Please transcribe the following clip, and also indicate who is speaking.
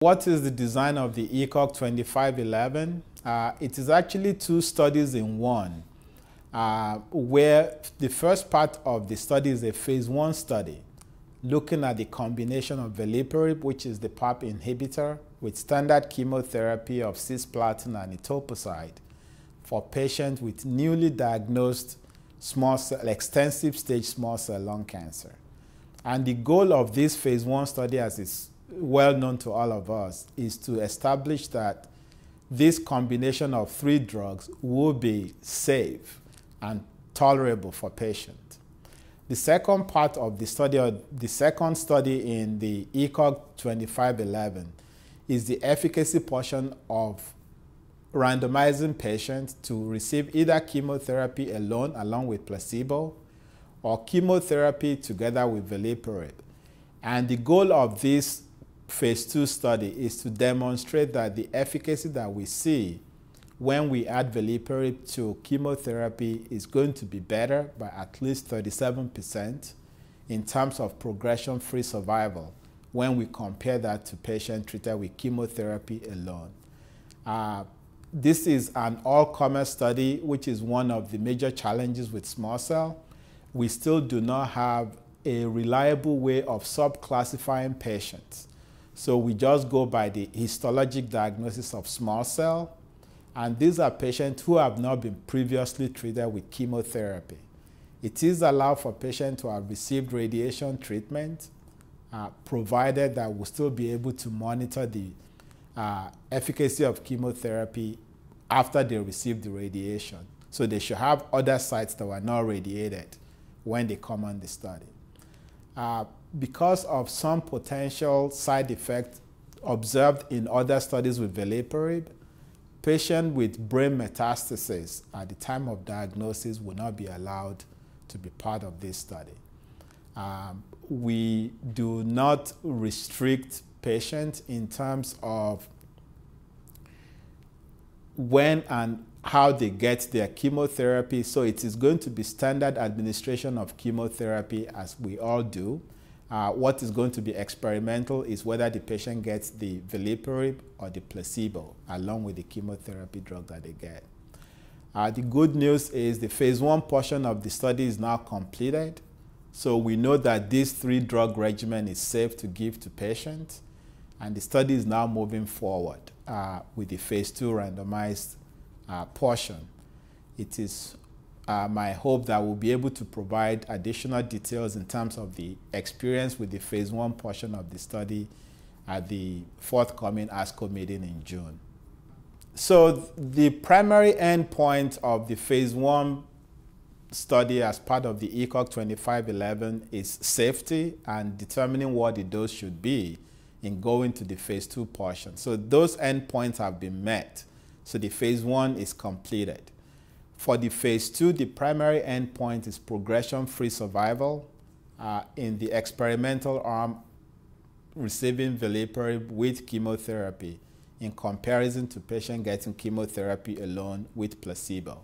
Speaker 1: What is the design of the ECOG 2511? It is actually two studies in one, where the first part of the study is a phase 1 study, looking at the combination of veliparib, which is the PARP inhibitor, with standard chemotherapy of cisplatin and etoposide for patients with newly diagnosed extensive stage small cell lung cancer. And the goal of this phase 1 study, as is well known to all of us, is to establish that this combination of 3 drugs will be safe and tolerable for patients. The second part of the study, or the second study in the ECOG 2511, is the efficacy portion of randomizing patients to receive either chemotherapy alone along with placebo or chemotherapy together with veliparib. And the goal of this phase 2 study is to demonstrate that the efficacy that we see when we add veliparib to chemotherapy is going to be better by at least 37% in terms of progression-free survival when we compare that to patients treated with chemotherapy alone. This is an all-comer study, which is one of the major challenges with small cell. We still do not have a reliable way of subclassifying patients. So we just go by the histologic diagnosis of small cell, and these are patients who have not been previously treated with chemotherapy. It is allowed for patients to have received radiation treatment, provided that we'll still be able to monitor the efficacy of chemotherapy after they receive the radiation. So they should have other sites that were not radiated when they come on the study. Because of some potential side effects observed in other studies with veliparib, patients with brain metastasis at the time of diagnosis will not be allowed to be part of this study. We do not restrict patients in terms of when and how they get their chemotherapy, so it is going to be standard administration of chemotherapy as we all do. What is going to be experimental is whether the patient gets the veliparib or the placebo along with the chemotherapy drug that they get. The good news is the phase 1 portion of the study is now completed, so we know that this 3-drug regimen is safe to give to patients, and the study is now moving forward with the phase 2 randomized portion. It is my hope that we'll be able to provide additional details in terms of the experience with the phase 1 portion of the study at the forthcoming ASCO meeting in June. So the primary endpoint of the phase 1 study as part of the ECOG 2511 is safety and determining what the dose should be in going to the phase 2 portion. So those endpoints have been met. So the phase 1 is completed. For the phase 2, the primary endpoint is progression-free survival in the experimental arm receiving veliparib with chemotherapy in comparison to patients getting chemotherapy alone with placebo.